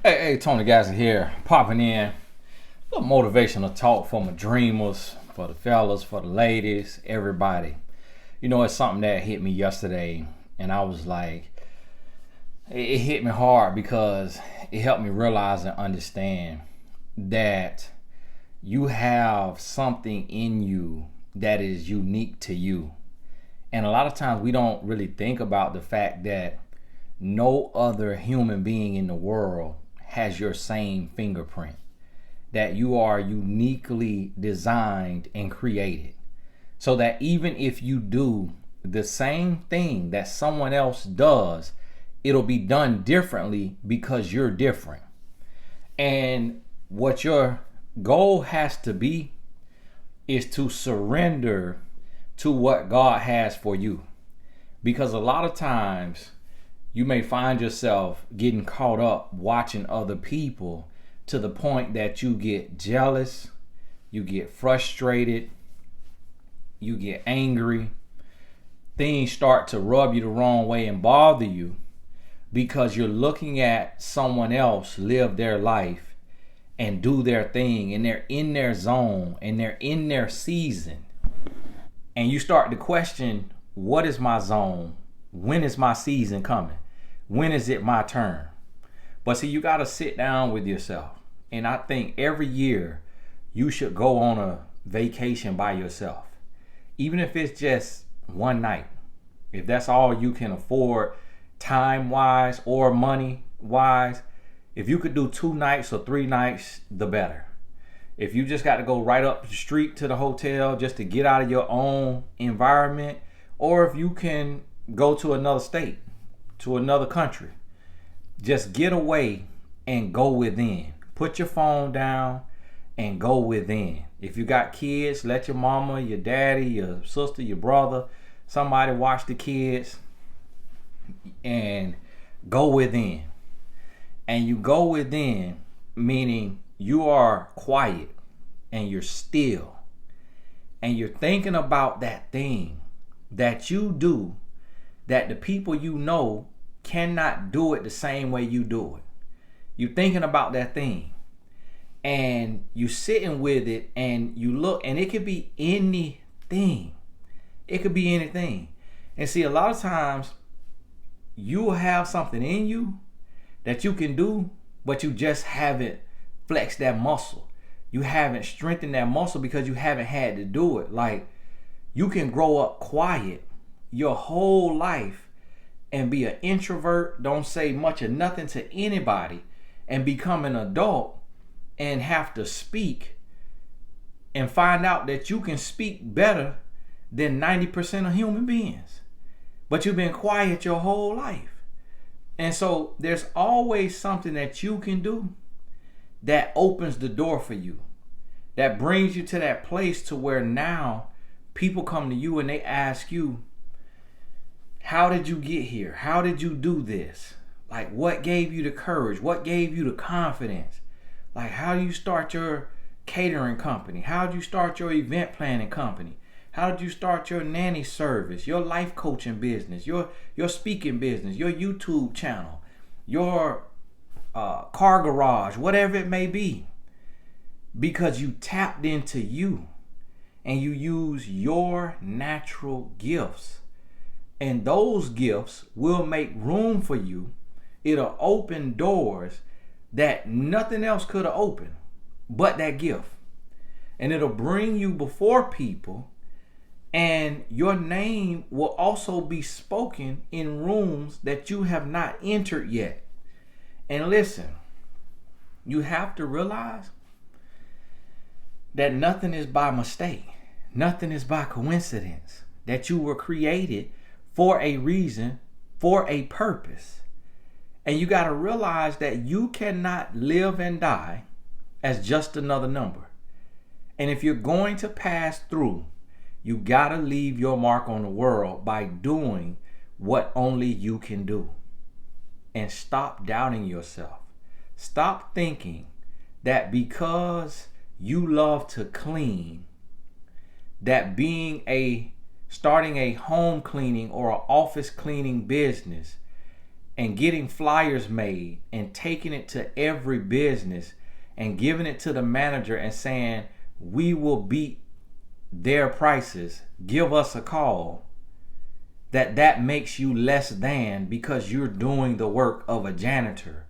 Hey, Tony Gasser here, popping in. A little motivational talk for my dreamers, for the fellas, for the ladies, everybody. It's something that hit me yesterday, and I was like, it hit me hard because it helped me realize and understand that you have something in you that is unique to you. And a lot of times we don't really think about the fact that no other human being in the world has your same fingerprint, that you are uniquely designed and created. So that even if you do the same thing that someone else does, it'll be done differently because you're different. And what your goal has to be is to surrender to what God has for you. Because a lot of times you may find yourself getting caught up watching other people to the point that you get jealous, you get frustrated, you get angry. Things start to rub you the wrong way and bother you because you're looking at someone else live their life and do their thing, and they're in their zone and they're in their season. And you start to question, what is my zone? When is my season coming? When is it my turn? But see, you got to sit down with yourself. And I think every year you should go on a vacation by yourself. Even if it's just one night. If that's all you can afford time-wise or money-wise. If you could do 2 nights or 3 nights, the better. If you just got to go right up the street to the hotel just to get out of your own environment, or if you can go to another state, to another country, just get away and go within. Put your phone down and go within. If you got kids, let your mama, your daddy, your sister, your brother, somebody watch the kids and go within. And you go within, meaning you are quiet and you're still and you're thinking about that thing that you do that the people you know cannot do it the same way you do it. You're thinking about that thing and you sitting with it and you look, and it could be anything. It could be anything. And see, a lot of times you will have something in you that you can do, but you just haven't flexed that muscle. You haven't strengthened that muscle because you haven't had to do it. Like, you can grow up quiet your whole life and be an introvert, don't say much or nothing to anybody, and become an adult and have to speak and find out that you can speak better than 90% of human beings. But you've been quiet your whole life. And so there's always something that you can do that opens the door for you, that brings you to that place to where now people come to you and they ask you, how did you get here? How did you do this? Like, what gave you the courage? What gave you the confidence? Like, how do you start your catering company? How did you start your event planning company? How did you start your nanny service, your life coaching business, your speaking business, your YouTube channel, your car garage, whatever it may be? Because you tapped into you and you use your natural gifts. And those gifts will make room for you. It'll open doors that nothing else could have opened but that gift. And it'll bring you before people, and your name will also be spoken in rooms that you have not entered yet. And listen, you have to realize that nothing is by mistake. Nothing is by coincidence. That you were created for a reason, for a purpose. And you got to realize that you cannot live and die as just another number. And if you're going to pass through, you got to leave your mark on the world by doing what only you can do. And stop doubting yourself. Stop thinking that because you love to clean, that starting a home cleaning or an office cleaning business and getting flyers made and taking it to every business and giving it to the manager and saying, we will beat their prices, give us a call, that makes you less than because you're doing the work of a janitor,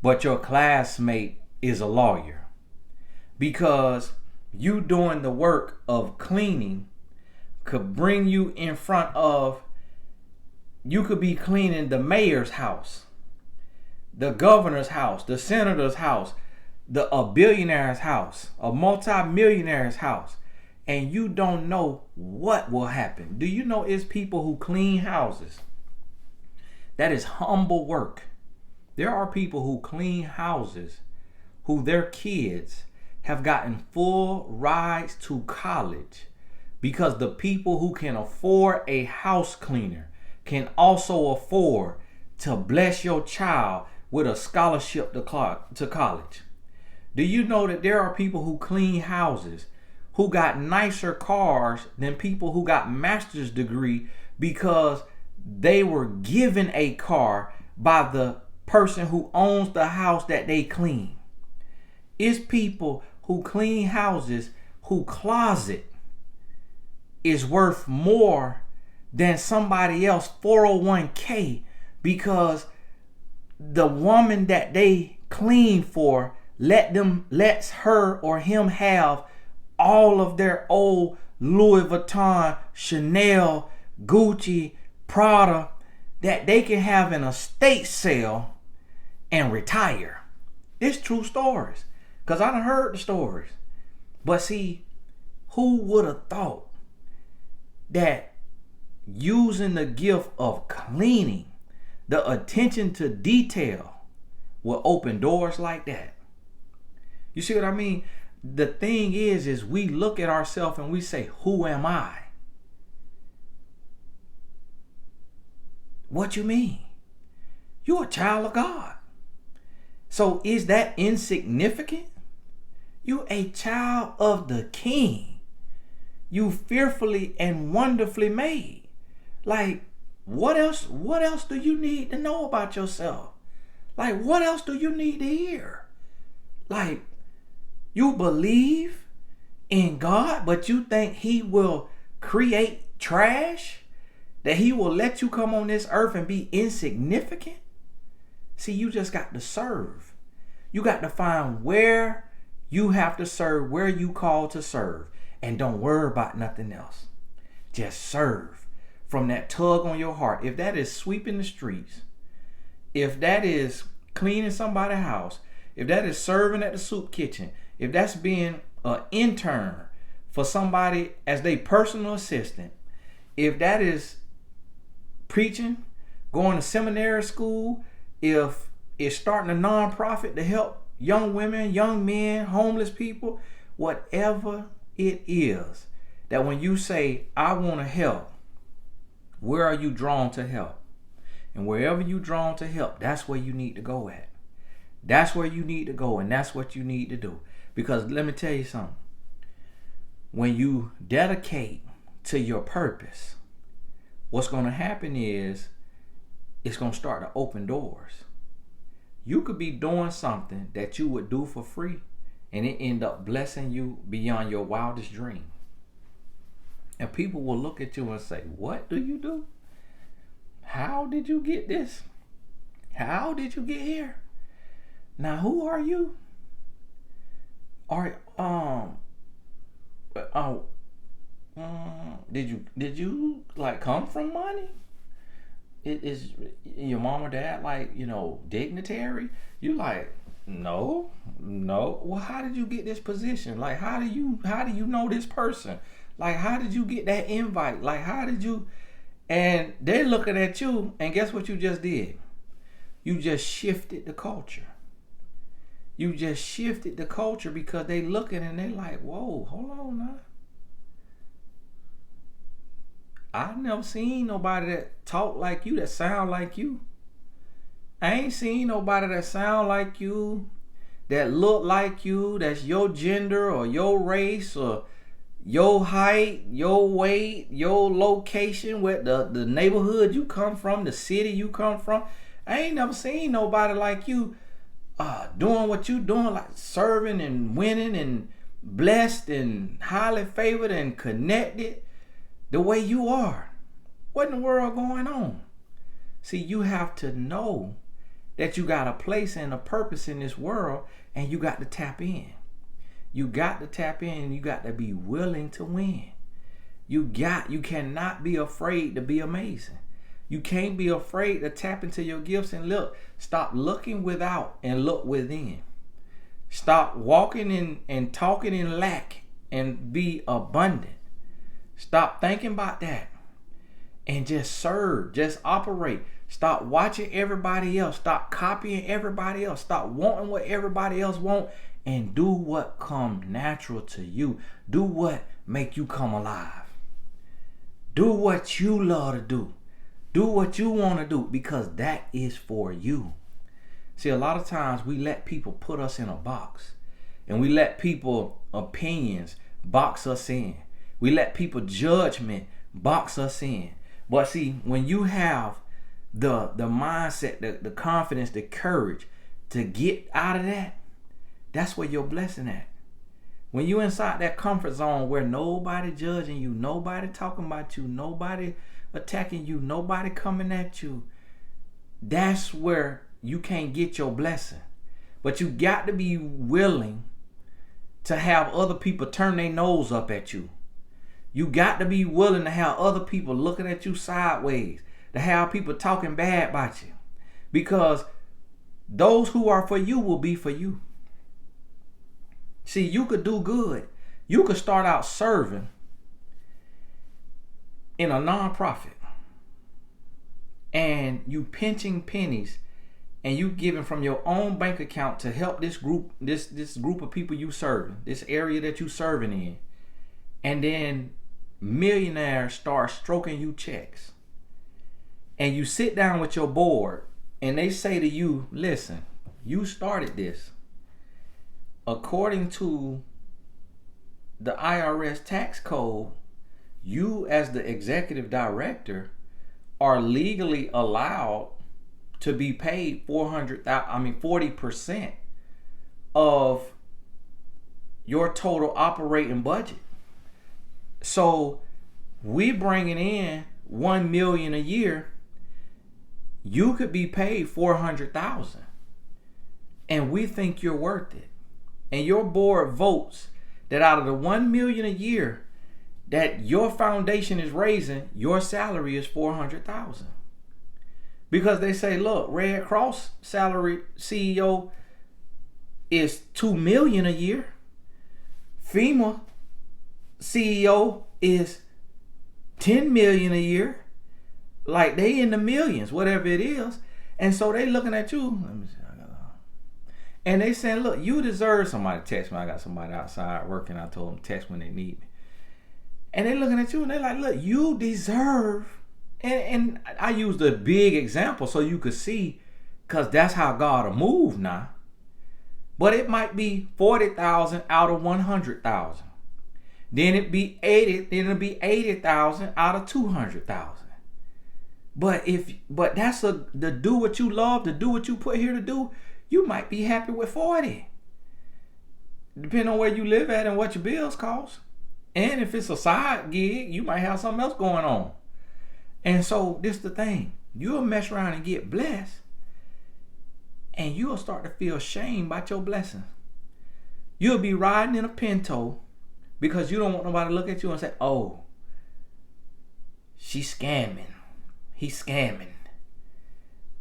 but your classmate is a lawyer. Because you doing the work of cleaning could bring you in front of, you could be cleaning the mayor's house, the governor's house, the senator's house, a billionaire's house, a multi-millionaire's house, and you don't know what will happen. Do you know it's people who clean houses? That is humble work. There are people who clean houses who their kids have gotten full rides to college because the people who can afford a house cleaner can also afford to bless your child with a scholarship to college. Do you know that there are people who clean houses who got nicer cars than people who got master's degree because they were given a car by the person who owns the house that they clean? It's people who clean houses whose closet is worth more than somebody else 401k because the woman that they clean for lets her or him have all of their old Louis Vuitton, Chanel, Gucci, Prada that they can have an estate sale and retire. It's true stories, because I done heard the stories. But see, who would have thought that using the gift of cleaning, the attention to detail, will open doors like that? You see what I mean? The thing is we look at ourselves and we say, who am I? What you mean? You're a child of God. So is that insignificant? You're a child of the King. You fearfully and wonderfully made. Like, what else do you need to know about yourself? Like, what else do you need to hear? Like, you believe in God, but you think he will create trash? That he will let you come on this earth and be insignificant? See, you just got to serve. You got to find where you have to serve, where you called to serve. And don't worry about nothing else. Just serve. From that tug on your heart. If that is sweeping the streets, if that is cleaning somebody's house, if that is serving at the soup kitchen, if that's being an intern for somebody as their personal assistant, if that is preaching, going to seminary school, if it's starting a nonprofit to help young women, young men, homeless people, whatever it is, that when you say, I want to help, where are you drawn to help? And wherever you're drawn to help, that's where you need to go at. That's where you need to go, and that's what you need to do. Because let me tell you something. When you dedicate to your purpose, what's going to happen is it's going to start to open doors. You could be doing something that you would do for free, and it end up blessing you beyond your wildest dream. And people will look at you and say, what do you do? How did you get this? How did you get here? Now, who are you? Did you like come from money? Is your mom or dad like, dignitary? You like, no. Well, how did you get this position? Like, how do you know this person? Like, how did you get that invite? Like, how did you? And they're looking at you, and guess what you just did? You just shifted the culture. You just shifted the culture because they looking and they like, whoa, hold on now. I've never seen nobody that talk like you, that sound like you. I ain't seen nobody that sound like you, that look like you, that's your gender or your race or your height, your weight, your location, where the neighborhood you come from, the city you come from. I ain't never seen nobody like you doing what you doing, like serving and winning and blessed and highly favored and connected the way you are. What in the world going on? See, you have to know that you got a place and a purpose in this world, and you got to tap in. You got to tap in, and you got to be willing to win. You cannot be afraid to be amazing. You can't be afraid to tap into your gifts and look. Stop looking without and look within. Stop walking in and talking in lack and be abundant. Stop thinking about that and just serve, just operate. Stop watching everybody else. Stop copying everybody else. Stop wanting what everybody else wants, and do what comes natural to you. Do what make you come alive. Do what you love to do. Do what you want to do, because that is for you. See, a lot of times we let people put us in a box, and we let people opinions box us in. We let people judgment box us in. But see, when you have the mindset, the confidence, the courage to get out of that, that's where your blessing at. When you inside that comfort zone where nobody judging you, nobody talking about you, nobody attacking you, nobody coming at you, that's where you can't get your blessing. But you got to be willing to have other people turn their nose up at you. You got to be willing to have other people looking at you sideways, to have people talking bad about you, because those who are for you will be for you. See, you could do good. You could start out serving in a nonprofit, and you pinching pennies, and you giving from your own bank account to help this group of people you serving, this area that you serving in, and then millionaires start stroking you checks, and you sit down with your board, and they say to you, listen, you started this. According to the IRS tax code, you as the executive director are legally allowed to be paid 40% of your total operating budget. So we bringing in $1 million a year. You could be paid $400,000, and we think you're worth it. And your board votes that out of the $1 million a year that your foundation is raising, your salary is $400,000. Because they say, look, Red Cross salary CEO is $2 million a year. FEMA CEO is $10 million a year. Like, they in the millions, whatever it is. And so they looking at you. Let me see. And they saying, look, you deserve. Somebody text me. I got somebody outside working. I told them text when they need me. And they looking at you and they're like, look, you deserve. And I used a big example so you could see, because that's how God will move now. But it might be 40,000 out of 100,000. Then it'll be 80,000 out of 200,000. But that's to do what you love, to do what you put here to do. You might be happy with 40. Depending on where you live at and what your bills cost. And if it's a side gig, you might have something else going on. And so this is the thing. You'll mess around and get blessed, and you'll start to feel shame about your blessings. You'll be riding in a Pinto because you don't want nobody to look at you and say, oh, she's scamming. He's scamming.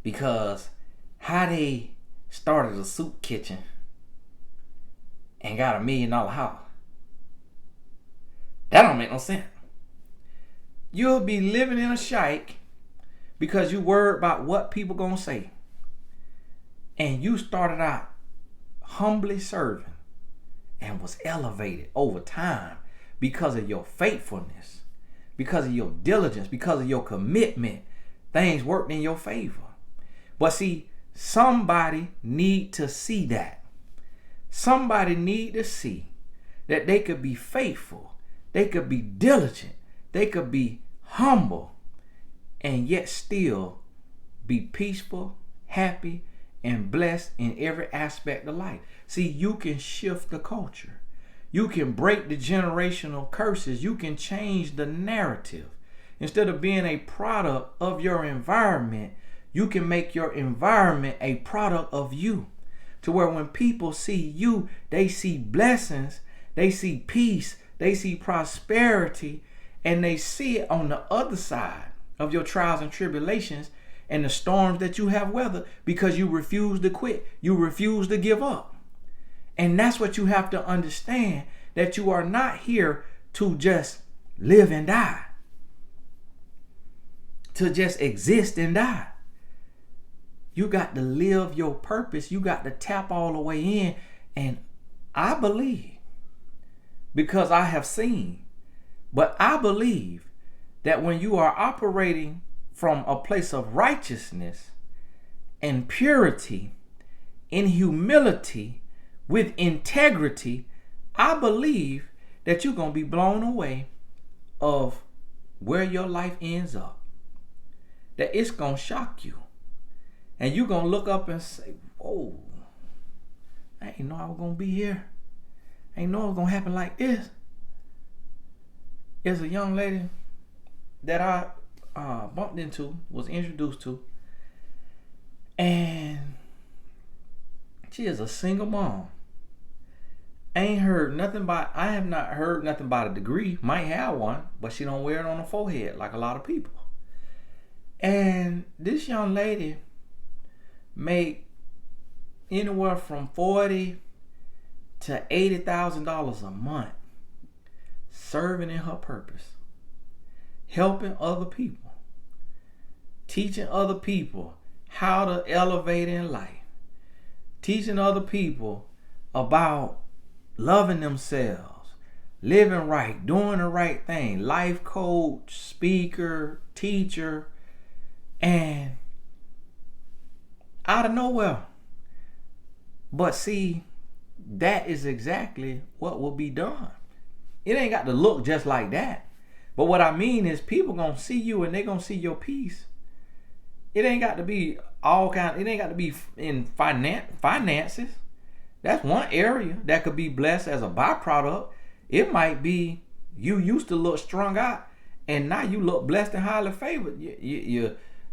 Because how they started a soup kitchen and got $1 million house. That don't make no sense. You'll be living in a shike because you worried about what people gonna say. And you started out humbly serving and was elevated over time because of your faithfulness, because of your diligence, because of your commitment. Things worked in your favor. But see, somebody need to see that. Somebody need to see that they could be faithful, they could be diligent, they could be humble, and yet still be peaceful happy, and blessed in every aspect of life. See, you can shift the culture. You can break the generational curses. You can change the narrative. Instead of being a product of your environment, you can make your environment a product of you. To where when people see you, they see blessings, they see peace, they see prosperity, and they see it on the other side of your trials and tribulations and the storms that you have weathered, because you refuse to quit. You refuse to give up. And that's what you have to understand, that you are not here to just live and die, to just exist and die. You got to live your purpose. You got to tap all the way in. And I believe, because I have seen, but I believe that when you are operating from a place of righteousness and purity, in humility, with integrity, I believe that you're going to be blown away of where your life ends up. That it's going to shock you. And you're going to look up and say, whoa, I ain't know I was going to be here. I ain't know it was going to happen like this. There's a young lady that I bumped into, was introduced to. And she is a single mom. I have not heard nothing about a degree. Might have one, but she don't wear it on her forehead like a lot of people. And this young lady make anywhere from $40,000 to $80,000 a month serving in her purpose, helping other people, teaching other people how to elevate in life, teaching other people about loving themselves, living right, doing the right thing, life coach, speaker, teacher. And out of nowhere. But see, that is exactly what will be done. It ain't got to look just like that. But what I mean is, people gonna see you and they gonna see your peace. It ain't got to be it ain't got to be in finances. That's one area that could be blessed as a byproduct. It might be you used to look strung out and now you look blessed and highly favored.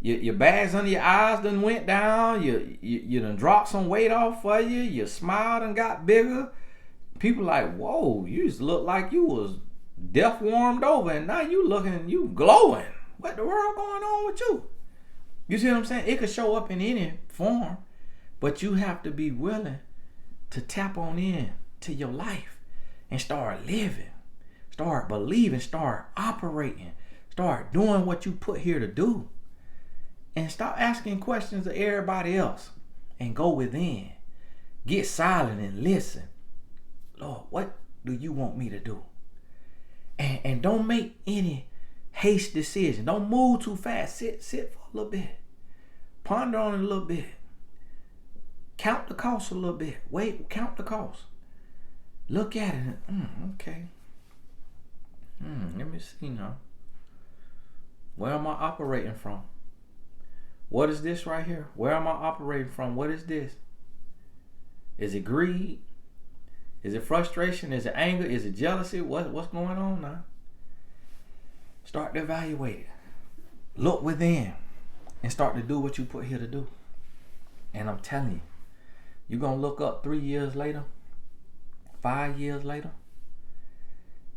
Your bags under your eyes done went down. You done dropped some weight off for you. Your smile done got bigger. People like, whoa, you just look like you was death warmed over, and now you glowing. What the world going on with you? You see what I'm saying? It could show up in any form, but you have to be willing to tap on in to your life and start living, start believing, start operating, start doing what you put here to do. And stop asking questions of everybody else and go within. Get silent and listen. Lord, what do you want me to do? And don't make any haste decision. Don't move too fast. Sit for a little bit. Ponder on it a little bit. Count the cost a little bit. Wait, count the cost. Look at it. Okay. Let me see now. Where am I operating from? What is this right here? Where am I operating from? What is this? Is it greed? Is it frustration? Is it anger? Is it jealousy? What's going on now? Start to evaluate it. Look within and start to do what you put here to do. And I'm telling you, you're going to look up 3 years later, 5 years later,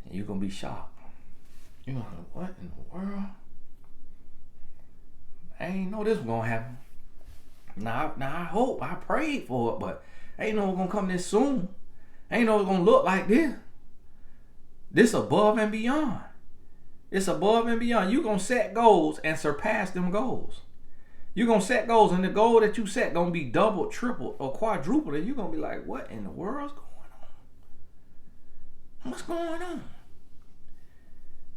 and you're going to be shocked. You're going to go, what in the world? I ain't know this was gonna happen. Now I hope, I prayed for it, but I ain't know it's gonna come this soon. I ain't know it's gonna look like this. This above and beyond. It's above and beyond. You gonna set goals and surpass them goals. You gonna set goals, and the goal that you set gonna be doubled, tripled, or quadrupled, and you're gonna be like, what in the world's going on? What's going on?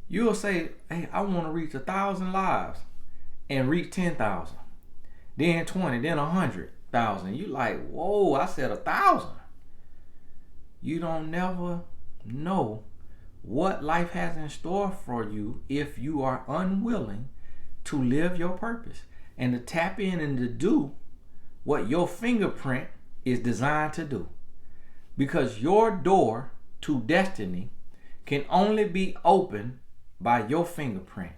You'll say, hey, I want to reach 1,000 lives. And reach 10,000, then 20, then 100,000. You like, whoa, I said 1,000. You don't never know what life has in store for you if you are unwilling to live your purpose and to tap in and to do what your fingerprint is designed to do. Because your door to destiny can only be opened by your fingerprint.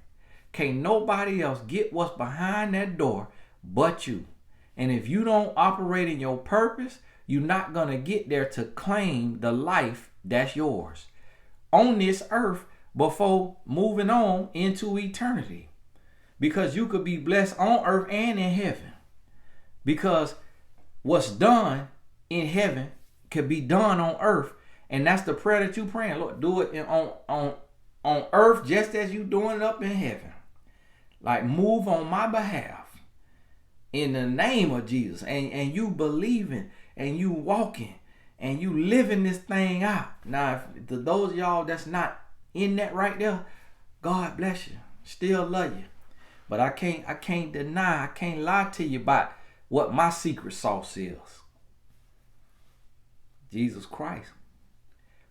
Can't nobody else get what's behind that door but you. And if you don't operate in your purpose, you're not going to get there to claim the life that's yours on this earth before moving on into eternity. Because you could be blessed on earth and in heaven. Because what's done in heaven could be done on earth. And that's the prayer that you praying. Lord, do it on earth just as you doing it up in heaven. Like, move on my behalf in the name of Jesus. And you believing and you walking and you living this thing out. Now, if to those of y'all that's not in that right there, God bless you. Still love you. But I can't deny, I can't lie to you about what my secret sauce is. Jesus Christ.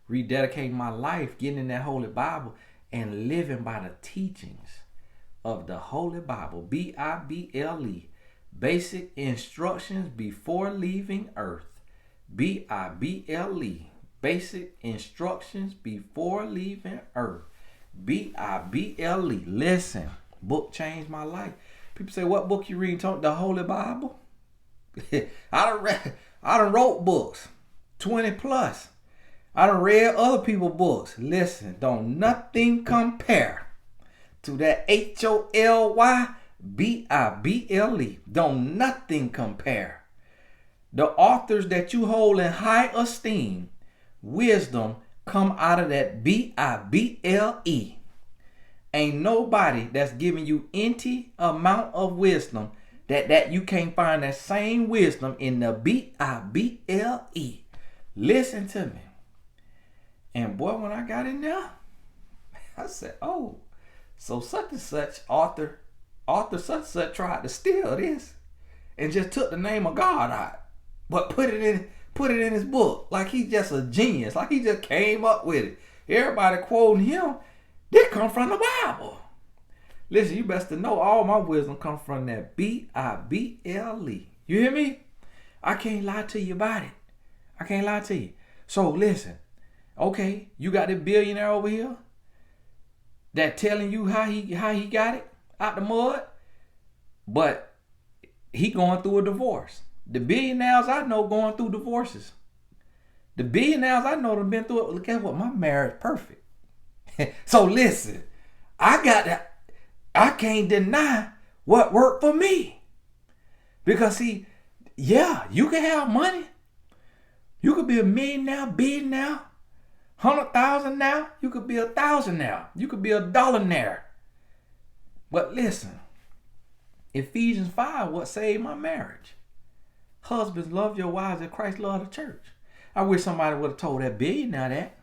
Rededicating my life, getting in that Holy Bible, and living by the teachings of the Holy Bible. Bible. Basic instructions before leaving earth. Bible. Basic instructions before leaving earth. Bible. Listen, book changed my life. People say, what book you reading? The Holy Bible? I done wrote books, 20 plus. I done read other people's books. Listen, don't nothing compare to that HOLY Bible. Don't nothing compare. The authors that you hold in high esteem, wisdom come out of that Bible. Ain't nobody that's giving you any amount of wisdom that you can't find that same wisdom in the Bible. Listen to me. And boy, when I got in there, I said, oh, so such and such author such and such tried to steal this and just took the name of God out, but put it in his book like he's just a genius, like he just came up with it. Everybody quoting him. They come from the Bible. Listen, you best to know all my wisdom comes from that Bible. You hear me? I can't lie to you about it. I can't lie to you. So listen, okay, you got this billionaire over here that telling you how he got it out the mud, but he going through a divorce. The billionaires I know going through divorces. The billionaires I know have been through it. Look at what my marriage perfect. So listen, I can't deny what worked for me. Because see, yeah, you can have money. You could be a million now, billion now, 100,000 now. You could be 1,000 now. You could be $1 But listen, Ephesians 5, what saved my marriage? Husbands, love your wives as Christ loved the church. I wish somebody would have told that billionaire that.